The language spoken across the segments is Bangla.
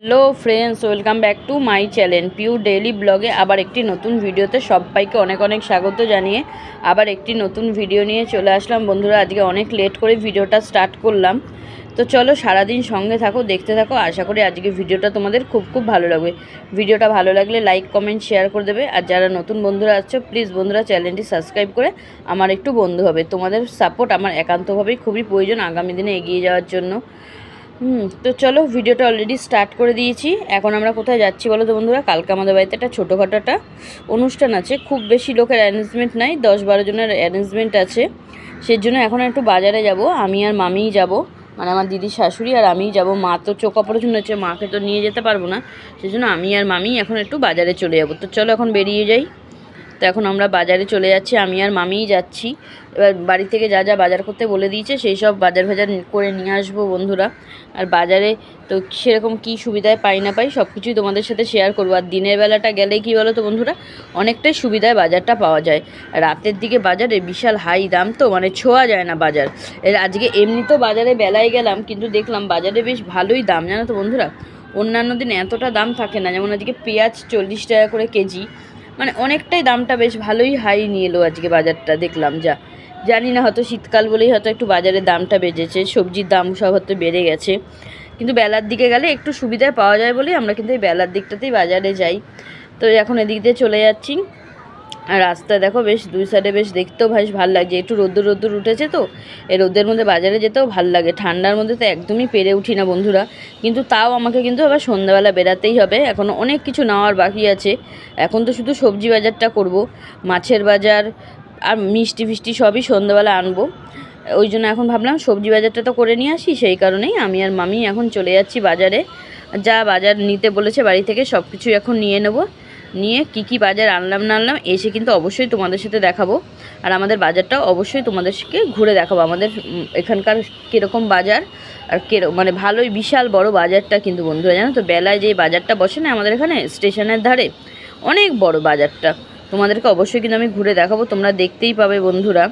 Hello friends, welcome back to my channel pure daily ব্লগে আবার একটি নতুন ভিডিওতে সবাইকে অনেক অনেক স্বাগত জানিয়ে আবার একটি নতুন ভিডিও নিয়ে চলে আসলাম। বন্ধুরা, আজকে অনেক লেট করে ভিডিওটা স্টার্ট করলাম, তো চলো সারাদিন সঙ্গে থাকো, দেখতে থাকো। আশা করি আজকে ভিডিওটা তোমাদের খুব ভালো লাগবে। ভিডিওটা ভালো লাগলে লাইক কমেন্ট শেয়ার করে দেবে, আর যারা নতুন বন্ধুরা আছো প্লিজ বন্ধুরা চ্যানেলটি সাবস্ক্রাইব করে আমার একটু বন্ধু হবে। তোমাদের সাপোর্ট আমার একান্তভাবেই খুবই প্রয়োজন আগামী দিনে এগিয়ে যাওয়ার জন্য। তো চলো ভিডিওটা অলরেডি স্টার্ট করে দিয়েছি। এখন আমরা কোথায় যাচ্ছি বলো তো বন্ধুরা? কালকে আমাদের বাড়িতে একটা ছোটোখাটো একটা অনুষ্ঠান আছে, খুব বেশি লোকের অ্যারেঞ্জমেন্ট নাই, 10-12 জনের অ্যারেঞ্জমেন্ট আছে। সেই জন্য এখন একটু বাজারে যাব, আমি আর মামিই যাব, মানে আমার দিদির শাশুড়ি আর আমিই যাব। মা তো চোখ অপারেশন হচ্ছে, মাকে তো নিয়ে যেতে পারবো না, সেই জন্য আমি আর মামি এখন একটু বাজারে চলে যাব। তো চলো এখন বেরিয়ে যাই। তো এখন আমরা বাজারে চলে যাচ্ছি, আমি আর মামিই যাচ্ছি। এবার বাড়ি থেকে যা যা বাজার করতে বলে দিয়েছে সেই সব বাজার করে নিয়ে আসবো বন্ধুরা। আর বাজারে তো সেরকম কি সুবিধায় পাই না পাই সব কিছুই তোমাদের সাথে শেয়ার করবো। আর দিনের বেলাটা গেলে কি বলো তো বন্ধুরা, অনেকটাই সুবিধায় বাজারটা পাওয়া যায়। রাতের দিকে বাজারে বিশাল হাই দাম, তো মানে ছোঁয়া যায় না বাজার। আজকে এমনি তো বাজারে বেলায় গেলাম, কিন্তু দেখলাম বাজারে বেশ ভালোই দাম, জানো তো বন্ধুরা। অন্যান্য দিন এতটা দাম থাকে না, যেমন আজকে পেঁয়াজ 40 টাকা করে কেজি, মানে অনেকটাই দামটা বেশ ভালোই হাই নিয়ে এলো আজকে বাজারটা। দেখলাম যা জানি না, হয়তো শীতকাল বলেই হয়তো একটু বাজারের দামটা বেড়েছে, সবজির দাম সব হয়তো বেড়ে গেছে। কিন্তু বেলার দিকে গেলে একটু সুবিধায় পাওয়া যায় বলেই আমরা কিন্তু এই বেলার দিকটাতেই বাজারে যাই। তো এখন এদিক দিয়ে চলে যাচ্ছি। আর রাস্তা দেখো বেশ দুই সাইডে বেশ দেখতেও বেশ ভালো লাগছে, একটু রোদ্দুর রোদ্দুর উঠেছে, তো এই রোদের মধ্যে বাজারে যেতেও ভালো লাগে। ঠান্ডার মধ্যে তো একদমই পেরে উঠি না বন্ধুরা, কিন্তু তাও আমাকে কিন্তু আবার সন্ধ্যাবেলা বেরাতেই হবে। এখনও অনেক কিছু নেওয়ার বাকি আছে। এখন তো শুধু সবজি বাজারটা করব, মাছের বাজার আর মিষ্টি ফিষ্টি সবই সন্ধ্যাবেলা আনবো। ওই জন্য এখন ভাবলাম সবজি বাজারটা তো করে নিয়ে আসি, সেই কারণেই আমি আর মামি এখন চলে যাচ্ছি বাজারে। যা বাজার নিতে বলেছে বাড়ি থেকে সব কিছু এখন নিয়ে নেব। নিয়ে কি বাজার আনলাম না আনলাম এসে কিন্তু অবশ্যই তোমাদের সাথে দেখাবো। আর আমাদের বাজারটাও অবশ্যই তোমাদেরকে ঘুরে দেখাবো, আমাদের এখানকার কীরকম বাজার। আর মানে ভালোই বিশাল বড় বাজারটা কিন্তু বন্ধুরা, জানো তো, বেলায় যে বাজারটা বসে না আমাদের এখানে স্টেশনের ধারে, অনেক বড় বাজারটা। তোমাদেরকে অবশ্যই কিন্তু আমি ঘুরে দেখাবো, তোমরা দেখতেই পাবে বন্ধুরা।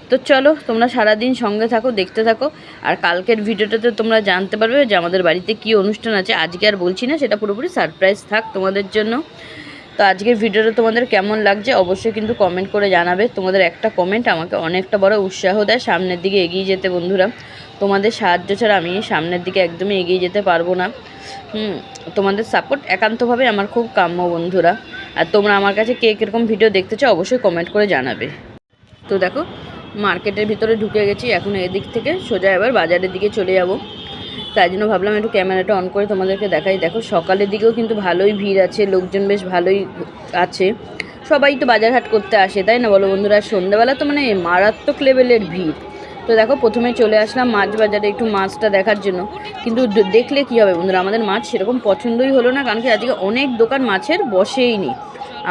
তো চলো তোমরা সারাদিন সঙ্গে থাকো, দেখতে থাকো। আর কালকের ভিডিওটাতে তোমরা জানতে পারবে যে আমাদের বাড়িতে কী অনুষ্ঠান আছে। আজকে আর বলছি না, সেটা পুরোপুরি সারপ্রাইজ থাক তোমাদের জন্য। তো আজকের ভিডিওটা তোমাদের কেমন লাগছে অবশ্যই কিন্তু কমেন্ট করে জানাবে। তোমাদের একটা কমেন্ট আমাকে অনেকটা বড় উৎসাহ দেয় সামনের দিকে এগিয়ে যেতে বন্ধুরা। তোমাদের সাহায্য ছাড়া আমি সামনের দিকে একদমই এগিয়ে যেতে পারবো না। তোমাদের সাপোর্ট একান্তভাবে আমার খুব কাম্য বন্ধুরা। আর তোমরা আমার কাছে কে কীরকম ভিডিও দেখতে চাও অবশ্যই কমেন্ট করে জানাবে। তো দেখো মার্কেটের ভিতরে ঢুকে গেছি, এখন এদিক থেকে সোজা এবার বাজারের দিকে চলে যাব। তাই জন্য ভাবলাম একটু ক্যামেরাটা অন করে তোমাদেরকে দেখাই। দেখো সকালের দিকেও কিন্তু ভালোই ভিড় আছে, লোকজন বেশ ভালোই আছে, সবাই তো বাজার হাট করতে আসে, তাই না বলো বন্ধুরা? সন্ধ্যাবেলা তো মানে মারাত্মক লেভেলের ভিড়। তো দেখো প্রথমে চলে আসলাম মাছ বাজারে একটু মাছটা দেখার জন্য, কিন্তু দেখলে কী হবে বন্ধুরা, আমাদের মাছ সেরকম পছন্দই হলো না, কারণ কি আজকে অনেক দোকান মাছের বসেই নি।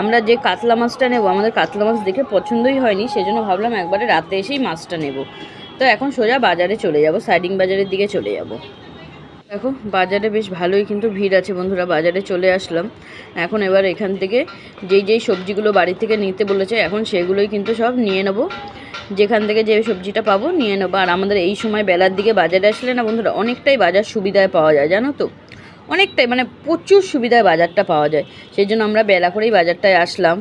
আমরা যে কাতলা মাছটা নেব, আমাদের কাতলা মাছ দেখে পছন্দই হয়নি, সেজন্য ভাবলাম একবারে রাতে এসেই মাছটা নেব। তো এখন সোজা বাজারে চলে যাব, সাইডিং বাজারের দিকে চলে যাব। দেখো বাজারে বেশ ভালোই কিন্তু ভিড় আছে বন্ধুরা, বাজারে চলে আসলাম। এখন এবার এখান থেকে যেই সবজিগুলো বাড়ি থেকে নিতে বলেছে এখন সেগুলোই কিন্তু সব নিয়ে নেব, যেখান থেকে যে সবজিটা পাবো নিয়ে নেবো। আর আমাদের এই সময় বেলার দিকে বাজারে আসলে না বন্ধুরা অনেকটাই বাজার সুবিধায় পাওয়া যায়, জানো তো, অনেকটাই মানে প্রচুর সুবিধায় বাজারটা পাওয়া যায়। সেই জন্য আমরা বেলা করেই বাজারটায় আসলাম।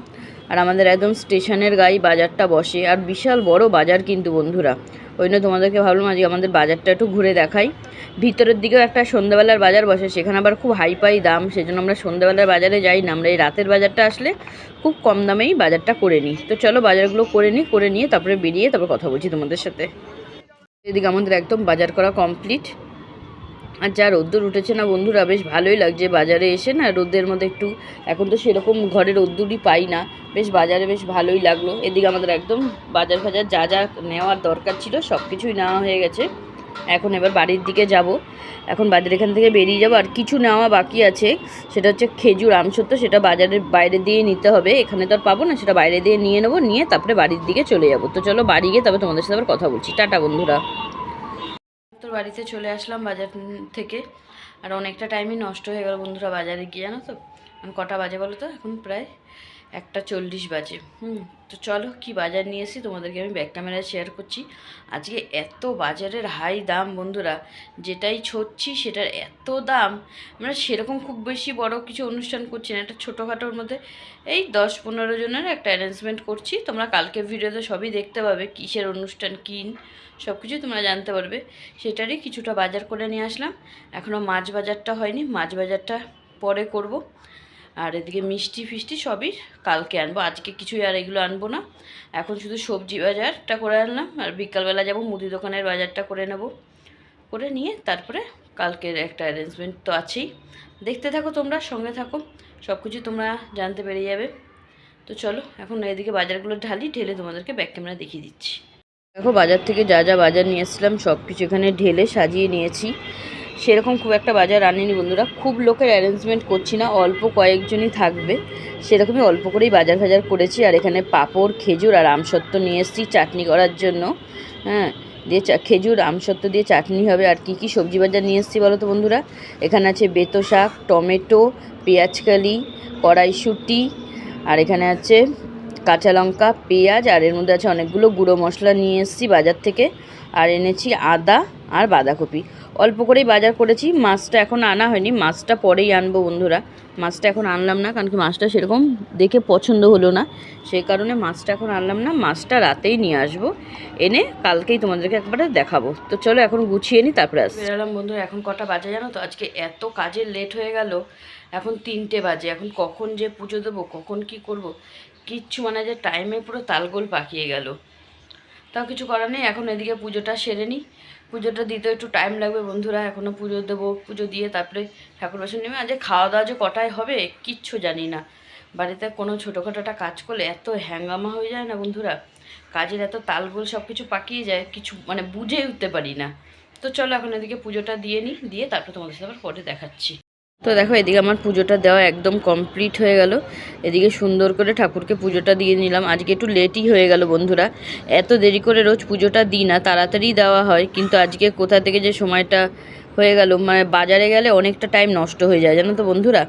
আর আমাদের একদম স্টেশনের গায়ে বাজারটা বসে, আর বিশাল বড় বাজার কিন্তু বন্ধুরা। ওই জন্য তোমাদেরকে ভাবলাম আজকে আমাদের বাজারটা একটু ঘুরে দেখাই। ভিতরের দিকেও একটা সন্ধ্যাবেলার বাজার বসে, সেখানে আবার খুব হাইপাই দাম, সেজন্য আমরা সন্ধ্যাবেলার বাজারে যাই না, আমরা এই রাতের বাজারটা আসলে খুব কম দামেই বাজারটা করে নিই। তো চলো বাজারগুলো করে নিয়ে তারপরে বেরিয়ে তারপর কথা বলছি তোমাদের সাথে। এদিকে আমাদের একদম বাজার করা কমপ্লিট। আর যা রোদ্দুর উঠেছে না বন্ধুরা, বেশ ভালোই লাগছে বাজারে এসে না, রোদের মধ্যে একটু, এখন তো সেরকম ঘরে রোদ্দুরই পাই না, বেশ বাজারে বেশ ভালোই লাগলো। এদিকে আমাদের একদম বাজার যা যা নেওয়ার দরকার ছিল সব কিছুই নেওয়া হয়ে গেছে। এখন এবার বাড়ির দিকে যাব, এখন বাজার এখান থেকে বেরিয়ে যাব। আর কিছু নেওয়া বাকি আছে, সেটা হচ্ছে খেজুর আমসত্ত্ব, সেটা বাজারের বাইরে দিয়ে নিতে হবে, এখানে তো আর পাবো না, সেটা বাইরে দিয়ে নিয়ে নেবো, নিয়ে তারপরে বাড়ির দিকে চলে যাব। তো চলো বাড়ি গিয়ে তবে তোমাদের সাথে আবার কথা বলছি। টাটা বন্ধুরা। তো বাড়িতে চলে আসলাম বাজার থেকে, আর অনেকটা টাইমই নষ্ট হয়ে গেল বন্ধুরা বাজারে গিয়ে, জানো তো। এখন কটা বাজে বলো তো, এখন প্রায় 1:40 বাজে। তো চলো কি বাজার নিয়ে এসেছি তোমাদেরকে আমি ব্যাক ক্যামেরায় শেয়ার করছি। আজকে এত বাজারের হাই দাম বন্ধুরা, যেটাই ছড়ছি সেটার এত দাম। আমরা সেরকম খুব বেশি বড় কিছু অনুষ্ঠান করছি না, একটা ছোটোখাটোর মধ্যে এই 10-15 জনের একটা অ্যারেঞ্জমেন্ট করছি। তোমরা কালকের ভিডিওতে সবই দেখতে পাবে, কিসের অনুষ্ঠান কী সব কিছু তোমরা জানতে পারবে। সেটারই কিছুটা বাজার করে নিয়ে আসলাম। এখনও মাছ বাজারটা হয়নি, মাছ বাজারটা পরে করব। আর এদিকে মিষ্টি ফিষ্টি সবই কালকে আনবো, আজকে কিছুই আর এগুলো আনবো না। এখন শুধু সবজি বাজারটা করে আনলাম, আর বিকালবেলা যাব মুদি দোকানের বাজারটা করে নেব। করে নিয়ে তারপরে কালকের একটা অ্যারেঞ্জমেন্ট তো আছেই। দেখতে থাকো, তোমরা সঙ্গে থাকো, সব কিছু তোমরা জানতে পেরে যাবে। তো চলো এখন এদিকে বাজারগুলো ঢেলে তোমাদেরকে ব্যাক ক্যামেরা দেখিয়ে দিচ্ছি। দেখো বাজার থেকে যা যা বাজার নিয়ে এসেছিলাম সব কিছু এখানে ঢেলে সাজিয়ে নিয়েছি। সেরকম খুব একটা বাজার আনিনি বন্ধুরা, খুব লোকের অ্যারেঞ্জমেন্ট করছি না, অল্প কয়েকজনই থাকবে সেরকমই অল্প করেই বাজার ফাজার করেছি। আর এখানে পাঁপড়, খেজুর আর আমসত্ত্ব নিয়ে এসেছি চাটনি করার জন্য। হ্যাঁ, দিয়ে খেজুর আমসত্ত্ব দিয়ে চাটনি হবে। আর কি কি সবজি বাজার নিয়ে এসেছি বলো তো বন্ধুরা, এখানে আছে বেতো শাক, টমেটো, পেঁয়াজকালি, কড়াইশুঁটি, আর এখানে আছে কাঁচা লঙ্কা, পেঁয়াজ, আর এর মধ্যে আছে অনেকগুলো গুঁড়ো মশলা নিয়ে এসেছি বাজার থেকে। আর এনেছি আদা আর বাঁধাকপি, অল্প করেই বাজার করেছি। মাছটা এখন আনা হয়নি, মাছটা পরেই আনবো বন্ধুরা। মাছটা এখন আনলাম না, কারণ কি মাছটা সেরকম দেখে পছন্দ হলো না, সেই কারণে মাছটা এখন আনলাম না। মাছটা রাতেই নিয়ে আসবো, এনে কালকেই তোমাদেরকে একবারে দেখাবো। তো চলো এখন গুছিয়ে নিই, তারপরে আসবো। বেরালাম বন্ধুরা, এখন কটা বাজে জানো তো? আজকে এত কাজের লেট হয়ে গেল, এখন 3টে বাজে। এখন কখন যে পুজো দেবো, কখন কি করব কিচ্ছু মানে যে টাইমে পুরো তালগোল পাকিয়ে গেল। তাও কিছু করার নেই, এখন এদিকে পুজোটা সেরে নিই। পুজোটা দিতে একটু টাইম লাগবে বন্ধুরা, এখনও পুজো দেবো, পুজো দিয়ে তারপরে ঠাকুর বাসন নেবে। আজ খাওয়া দাওয়া যে কটায় হবে কিচ্ছু জানি না। বাড়িতে কোনো ছোটোখাটো একটা কাজ করলে এত হ্যাঙ্গামা হয়ে যায় না বন্ধুরা, কাজের এত তালগোল সব কিছু পাকিয়ে যায়, কিছু মানে বুঝে উঠতে পারি না। তো চলো এখন এদিকে পুজোটা দিয়ে নিই, দিয়ে তারপরে তোমাদের সাথে আবার পরে দেখাচ্ছি। তো দেখো এদিকে আমার পুজোটা দেওয়া একদম কমপ্লিট হয়ে গেল। এদিকে সুন্দর করে ঠাকুরকে পুজোটা দিয়ে নিলাম। আজকে একটু লেটই হয়ে গেল বন্ধুরা, এত দেরি করে রোজ পুজোটা দিই না, তাড়াতাড়ি দেওয়া হয়, কিন্তু আজকে কোথা থেকে যে সময়টা হয়ে গেল, মানে বাজারে গেলে অনেকটা টাইম নষ্ট হয়ে যায় জানো তো বন্ধুরা।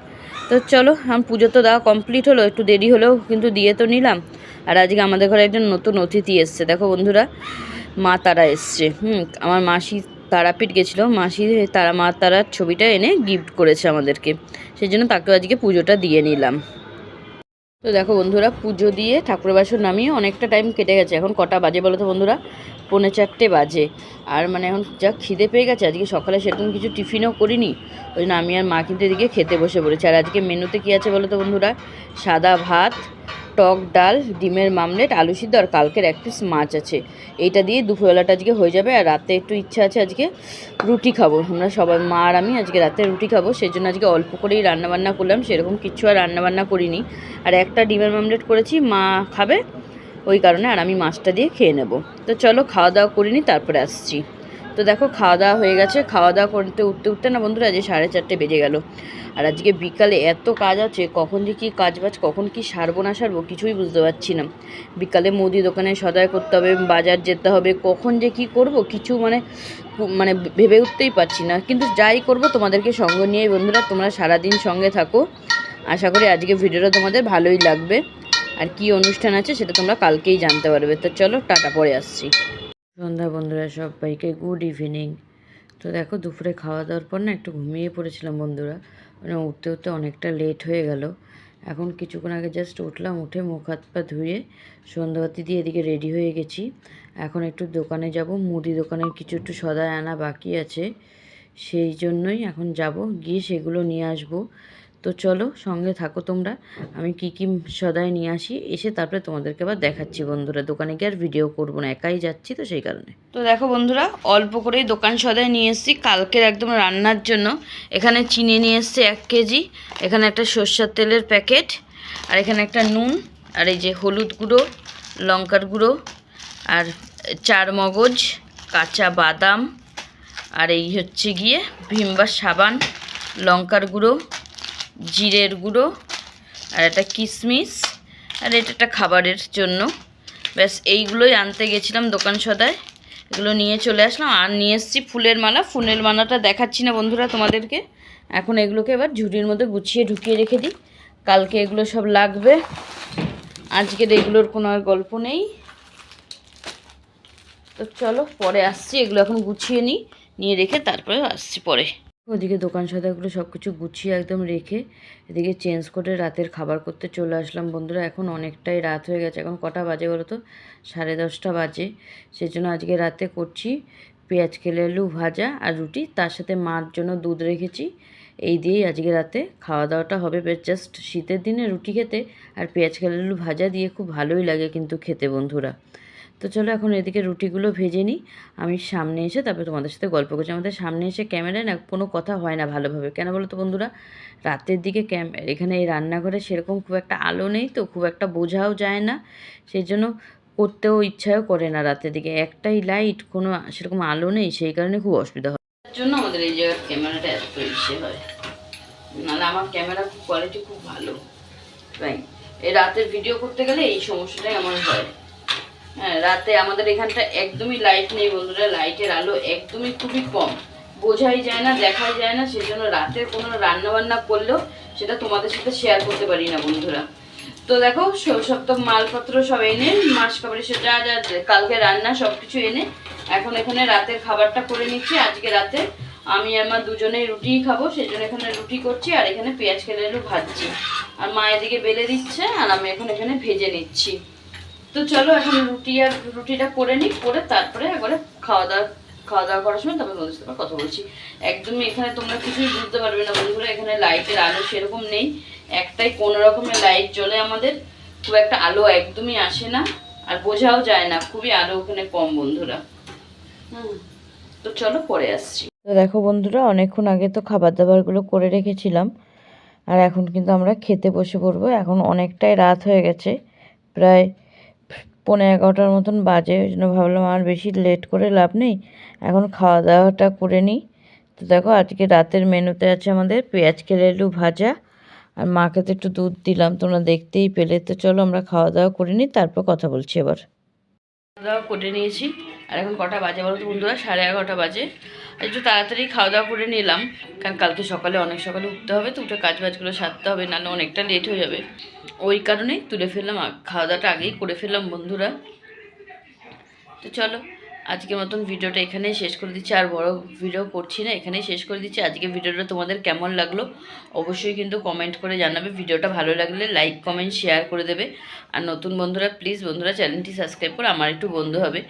তো চলো আমার পুজো তো দেওয়া কমপ্লিট হলো, একটু দেরি হলেও কিন্তু দিয়ে তো নিলাম। আর আজকে আমাদের ঘরে একজন নতুন অতিথি এসছে, দেখো বন্ধুরা, মা তারা এসছে। আমার মাসি তারাপীঠ গেছিলো, মাসি মা তারার ছবিটা এনে গিফট করেছে আমাদেরকে, সেই জন্য তাকে আজকে পুজোটা দিয়ে নিলাম। তো দেখো বন্ধুরা, পুজো দিয়ে ঠাকুর বাসন নামিয়ে অনেকটা টাইম কেটে গেছে। এখন কটা বাজে বলো তো বন্ধুরা? 3:45 বাজে। আর মানে এখন যা খিদে পেয়ে গেছে, আজকে সকালে সেরকম কিছু টিফিনও করিনি, ওই জন্য আমি আর মা কিন্তু এদিকে খেতে বসে পড়েছি। আর আজকে মেনুতে কী আছে বলো তো বন্ধুরা? সাদা ভাত, টক ডাল, ডিমের মামলেট, আলু সিদ্ধ, আর কালকের এক পিস মাছ আছে। এইটা দিয়ে দুপুরবেলাটা আজকে হয়ে যাবে। আর রাতে একটু ইচ্ছা আছে আজকে রুটি খাবো, আমরা সবাই মা আর আমি আজকে রাতে রুটি খাবো, সেই জন্য আজকে অল্প করেই রান্নাবান্না করলাম, সেরকম কিচ্ছু আর রান্নাবান্না করিনি। আর একটা ডিমের মামলেট করেছি, মা খাবে ওই কারণে, আর আমি মাছটা দিয়ে খেয়ে নেব। তো চলো খাওয়া দাওয়া করিনি, তারপরে আসছি। তো দেখো খাওয়া দাওয়া হয়ে গেছে, খাওয়া দাওয়া করতে উঠতে না বন্ধুরা আজকে 4:30 বেজে গেল। আর আজকে বিকালে এত কাজ আছে, কখন যে কী কাজবাজ কখন কি সারবো না সারবো কিছুই বুঝতে পারছি না। বিকালে মুদি দোকানে সদাই করতে হবে, বাজার যেতে হবে, কখন যে কি করব কিছু মানে ভেবে উঠতেই পারছি না। কিন্তু যাই করব তোমাদেরকে সঙ্গে নিয়েই বন্ধুরা, তোমরা সারাদিন সঙ্গে থাকো। আশা করি আজকে ভিডিওটা তোমাদের ভালোই লাগবে। আর কি অনুষ্ঠান আছে সেটা তোমরা কালকেই জানতে পারবে। তো চলো টাটা, পরে আসছি। সন্ধ্যা বন্ধুরা, সবাইকে গুড ইভিনিং। তো দেখো দুপুরে খাওয়া দাওয়ার পর না একটু ঘুমিয়ে পড়েছিলাম বন্ধুরা, মানে উঠতে অনেকটা লেট হয়ে গেল। এখন কিছুক্ষণ আগে জাস্ট উঠলাম, উঠে মুখ হাত পা ধুয়ে সন্ধ্যাবাতি দিয়ে এদিকে রেডি হয়ে গেছি। এখন একটু দোকানে যাব, মুদি দোকানের কিছু একটু সদাই আনা বাকি আছে, সেই জন্যই এখন যাব, গিয়ে সেগুলো নিয়ে আসব। তো চলো সঙ্গে থাকো তোমরা, আমি কি কি সদাই নিয়ে আসি, এসে তারপরে তোমাদেরকে আবার দেখাচ্ছি বন্ধুরা। দোকানে গিয়ে আর ভিডিও করবো না, একাই যাচ্ছি তো সেই কারণে। তো দেখো বন্ধুরা, অল্প করেই দোকান সদাই নিয়ে এসেছি কালকের একদম রান্নার জন্য। এখানে চিনি নিয়ে এসেছি 1 কেজি, এখানে একটা সর্ষের তেলের প্যাকেট, আর এখানে একটা নুন, আর এই যে হলুদ গুঁড়ো, লঙ্কার গুঁড়ো, আর 4 মগজ, কাঁচা বাদাম, আর এই হচ্ছে গিয়ে ভিমবার সাবান, লঙ্কার গুঁড়ো, জিরের গুঁড়ো, আর একটা কিশমিশ, আর এটা একটা খাবারের জন্য। ব্যাস এইগুলোই আনতে গেছিলাম দোকান সদায়, এগুলো নিয়ে চলে আসলাম। আর নিয়ে এসেছি ফুলের মালা, ফুলের মালাটা দেখাচ্ছি না বন্ধুরা তোমাদেরকে, এখন এগুলোকে এবার ঝুড়ির মধ্যে গুছিয়ে ঢুকিয়ে রেখে দিই, কালকে এগুলো সব লাগবে, আজকের এগুলোর কোনো আর গল্প নেই। তো চলো পরে আসছি, এগুলো এখন গুছিয়ে নিয়ে রেখে তারপরে আসছি পরে। ওদিকে দোকান সদাগুলো সব কিছু গুছিয়ে একদম রেখে এদিকে চেঞ্জ করে রাতের খাবার করতে চলে আসলাম বন্ধুরা। এখন অনেকটাই রাত হয়ে গেছে, এখন কটা বাজে বলো তো? 10:30 বাজে। সেজন্য আজকে রাতে করছি পেঁয়াজ কেলে আলু ভাজা আর রুটি, তার সাথে মার জন্য দুধ রেখেছি। এই দিয়েই আজকে রাতে খাওয়া দাওয়াটা হবে। জাস্ট শীতের দিনে রুটি খেতে আর পেঁয়াজ কেলে আলু ভাজা দিয়ে খুব ভালোই লাগে কিন্তু খেতে বন্ধুরা। তো চলো এখন এদিকে রুটিগুলো ভেজে নিই, আমি সামনে এসে তারপরে তোমাদের সাথে গল্প করছি। আমাদের সামনে এসে ক্যামেরায় না কোনো কথা হয় না ভালোভাবে, কেন বলো তো বন্ধুরা? রাতের দিকে এখানে এই রান্নাঘরে সেরকম খুব একটা আলো নেই, তো খুব একটা বোঝাও যায় না, সেই জন্য করতেও ইচ্ছাও করে না রাতের দিকে। একটাই লাইট, কোনো সেরকম আলো নেই, সেই কারণে খুব অসুবিধা হয়। তার জন্য আমাদের এই জায়গার ক্যামেরাটা এত ইচ্ছে হয়, নাহলে আমার ক্যামেরা কোয়ালিটি খুব ভালো। তাই এই রাতের ভিডিও করতে গেলে এই সমস্যাটাই আমার হয়। হ্যাঁ, রাতে আমাদের এখানটা একদমই লাইট নেই বন্ধুরা, লাইটের আলো একদমই খুবই কম, বোঝাই যায় না, দেখাই যায় না। সেই জন্য রাতের কোনো রান্না বান্না করলেও সেটা তোমাদের সাথে শেয়ার করতে পারি না বন্ধুরা। তো দেখো সব তো মালপত্র সব এনে, মাছ খাবারের সে যা যা কালকে রান্না সব কিছু এনে এখন এখানে রাতের খাবারটা করে নিচ্ছি। আজকে রাতে আমি আর মা দুজনেই রুটিই খাবো, সেই জন্য এখানে রুটি করছি আর এখানে পেঁয়াজ কেলে আলু ভাজছি, আর মা এদিকে বেলে দিচ্ছে আর আমি এখন এখানে ভেজে নিচ্ছি। তো চলো এখন রুটিটা করে নিই, করে তারপরে একবারে খাওয়া দাওয়া করার সময় তারপরে তোমাদের সাথে কথা বলছি। একদমই এখানে তোমরা কিছুই বুঝতে পারবে না বন্ধুরা, এখানে লাইটের আলো সেরকম নেই, একটাই কোনো রকমের লাইট জ্বলে আমাদের, খুব একটা আলো একদমই আসে না আর বোঝাও যায় না, খুবই আলো ওখানে কম বন্ধুরা। তো চলো পরে আসছি। তো দেখো বন্ধুরা, অনেকক্ষণ আগে তো খাবার দাবারগুলো করে রেখেছিলাম আর এখন কিন্তু আমরা খেতে বসে পড়বো। এখন অনেকটাই রাত হয়ে গেছে, প্রায় 11:30 মতন বাজে, ওই জন্য ভাবলাম আর বেশি লেট করে লাভ নেই, এখন খাওয়া দাওয়াটা করে নিই। তো দেখো আজকে রাতের মেনুতে আছে আমাদের পেঁয়াজ কেলে আলু ভাজা, আর মাকে তো একটু দুধ দিলাম, তোমরা দেখতেই পেলে। তো চলো আমরা খাওয়া দাওয়া করে নিই, তারপর কথা বলছি এবার। খাওয়া দাওয়া করে নিয়েছি আর এখন কটা বাজে বলো তো বন্ধুরা? 11:30 বাজে। একটু তাড়াতাড়ি খাওয়া দাওয়া করে নিলাম, কারণ কালকে সকালে অনেক সকালে উঠতে হবে, তো উঠে কাজবাজগুলো সারতে হবে, নাহলে অনেকটা লেট হয়ে যাবে। ওই কারণেই তুলে ফেললাম, খাওয়া দাওয়াটা আগেই করে ফেললাম বন্ধুরা। তো চলো আজকের মতন ভিডিওটা এখানেই শেষ করে দিচ্ছি, আর বড় ভিডিও করছি না, এখানেই শেষ করে দিচ্ছি। আজকে ভিডিওটা তোমাদের কেমন লাগলো অবশ্যই কিন্তু কমেন্ট করে জানাবে। ভিডিওটা ভালো লাগলে লাইক কমেন্ট শেয়ার করে দেবে, আর নতুন বন্ধুরা প্লিজ বন্ধুরা চ্যানেলটি সাবস্ক্রাইব করে আমার একটু বন্ধু হবে।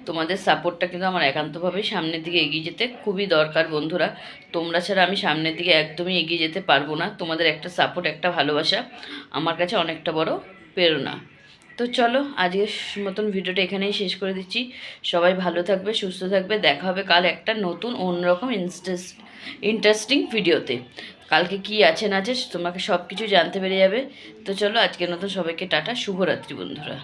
তোমাদের সাপোর্টটা কিন্তু আমার একান্তভাবে সামনের দিকে এগিয়ে যেতে খুবই দরকার বন্ধুরা, তোমরা ছাড়া আমি সামনের দিকে একদমই এগিয়ে যেতে পারবো না। তোমাদের একটা সাপোর্ট, একটা ভালোবাসা আমার কাছে অনেকটা বড় প্রেরণা। তো চলো আজকের মতন ভিডিওটা এখানেই শেষ করে দিচ্ছি। সবাই ভালো থাকবে, সুস্থ থাকবে, দেখা হবে কাল একটা নতুন অন্যরকম ইন্টারেস্টিং ভিডিওতে। কালকে কি আছে না আছে তোমাকে সব কিছু জানতে পেরে যাবে। তো চলো আজকের মতন সবাইকে টাটা, শুভরাত্রি বন্ধুরা।